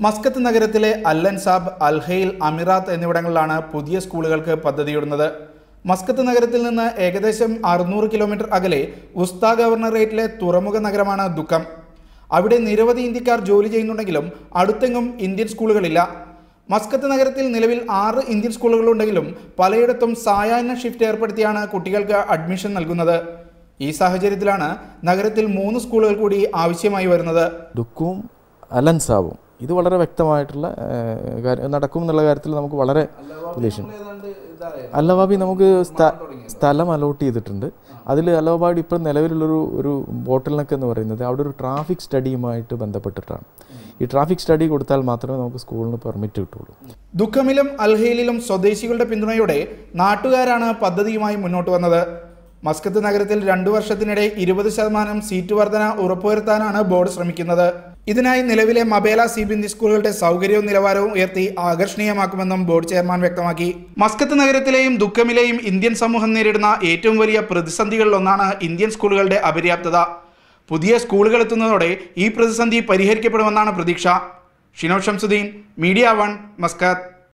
Muscat നഗരത്തിലെ അൽ അൻസാബ്, അൽ ഹൈൽ, അമിറാത്ത് എന്നിവിടങ്ങളിലാണ് പുതിയ സ്കൂളുകൾക്ക് പദ്ധതിയിടുന്നത്. മസ്കത്ത് നഗരത്തിൽ നിന്ന് ഏകദേശം 600 കിലോമീറ്റർ അകലെ ഉസ്താ ഗവർണറേറ്റിലെ തുറമുഖ നഗരമാണ് ദുഃഖം. അവിടെ നിരവധി ഇന്ത്യക്കാർ ജോലി ചെയ്യുന്നുണ്ടെങ്കിലും അടുത്തെങ്ങും ഇന്ത്യൻ സ്കൂളുകളില്ല. മസ്കത്ത് നഗരത്തിൽ നിലവിൽ 6 ഇന്ത്യൻ സ്കൂളുകളുണ്ടെങ്കിലും പലയിടത്തും സായാഹ്ന ഷിഫ്റ്റ് ഏർപ്പെടുത്തിയാണ് കുട്ടികൾക്ക് അഡ്മിഷൻ നൽകുന്നത്. ഈ സാഹചര്യത്തിലാണ് നഗരത്തിൽ 3 സ്കൂളുകൾ കൂടി ആവശ്യമായി വരുന്നത്. ദുഃഖവും അൽ അൻസാബും ഇത് വളരെ വ്യക്തമായിട്ടുള്ള നടക്കും എന്നുള്ള കാര്യത്തിൽ നമുക്ക് വളരെ പ്രതീക്ഷയുണ്ട്. അല്ലവാബി നമുക്ക് സ്ഥലം അലോട്ട് ചെയ്തിട്ടുണ്ട്. അതിൽ അല്ലവാബാഡ് ഇപ്പോൾ നിലവിലുള്ളൊരു ബോട്ടിൽനെക്ക് എന്ന് പറയുന്നത് അവിടെ ഒരു ട്രാഫിക് സ്റ്റഡിയുമായിട്ട് ബന്ധപ്പെട്ടിട്ടാണ്. ഈ ട്രാഫിക് സ്റ്റഡി കൊടുത്താൽ മാത്രമേ നമുക്ക് സ്കൂളിന് പെർമിറ്റ് കിട്ടുള്ളൂ. ദുഃഖമിലും അൽഹയിലും സ്വദേശികളുടെ പിന്തുണയോടെ നാട്ടുകാരാണ് പദ്ധതിയുമായി മുന്നോട്ട് വന്നത്. മസ്കത്ത് നഗരത്തിൽ 2 വർഷത്തിനിടെ 20% സീറ്റ് വർധന ഉറപ്പുവരുത്താനാണ് ബോർഡ് ശ്രമിക്കുന്നത്. ഇതിനായി നിലവിലെ മബേല സിബിന്ദി സ്കൂളുകളുടെ സൗകര്യവും നിലവാരവും ഉയർത്തി ആകർഷണീയമാക്കുമെന്നും ബോർഡ് ചെയർമാൻ വ്യക്തമാക്കി. മസ്കത്ത് നഗരത്തിലെയും ദുഃഖമിലെയും ഇന്ത്യൻ സമൂഹം നേരിടുന്ന ഏറ്റവും വലിയ പ്രതിസന്ധികളിലൊന്നാണ് ഇന്ത്യൻ സ്കൂളുകളുടെ അപര്യാപ്തത. പുതിയ സ്കൂളുകൾ എത്തുന്നതോടെ ഈ പ്രതിസന്ധി പരിഹരിക്കപ്പെടുമെന്നാണ് പ്രതീക്ഷ. Shino Shamsuddin, media 1, Muscat.